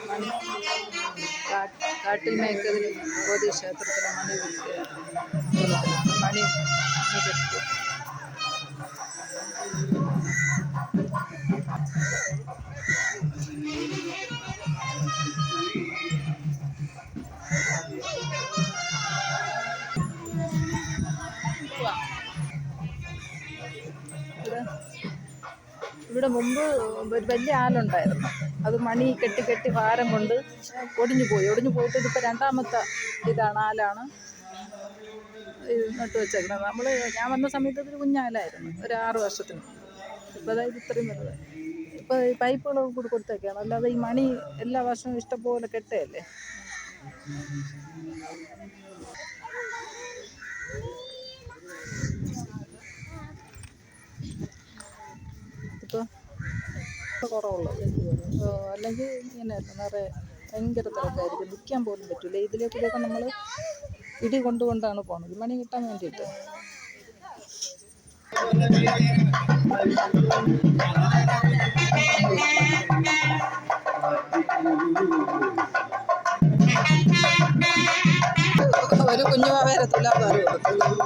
മണി കാട്ടിൽ മേക്കതിൽ ഭഗവതി ക്ഷേത്രത്തിലെ മണി മണി കെട്ടി. ഇവിടെ മുമ്പ് ഒരു വലിയ ആലുണ്ടായിരുന്നു. അത് മണി കെട്ടി കെട്ടി ഭാരം കൊണ്ട് ഒടിഞ്ഞു പോയിട്ട് ഇതിപ്പോൾ രണ്ടാമത്തെ ആലാണ് നട്ടു വെച്ചേക്കുന്നത്. ഞാൻ വന്ന സമയത്ത് ഇതൊരു കുഞ്ഞാലായിരുന്നു, ഒരു 6 വർഷത്തിന്. ഇപ്പോൾ അതായത് ഇത്രയും വലുത്. ഇപ്പോൾ ഈ പൈപ്പുകൾ കൂടി കൊടുത്തേക്കാണ്, അല്ലാതെ ഈ മണി എല്ലാ വർഷവും ഇഷ്ടംപോലെ കെട്ടയല്ലേ. ഇപ്പോൾ കുറവുള്ളത് അല്ലെങ്കിൽ ഇങ്ങനെ നിറയെ ഭയങ്കര തിരക്കായിരിക്കും, നിൽക്കാൻ പോലും പറ്റില്ല. ഇതിലേക്കൂടെയൊക്കെ നമ്മൾ ഇടി കൊണ്ടുകൊണ്ടാണ് പോകുന്നത് മണി കിട്ടാൻ വേണ്ടിയിട്ട്. ഒരു കുഞ്ഞുമാവേരെ തുലാഭാരം കൊടുക്കും.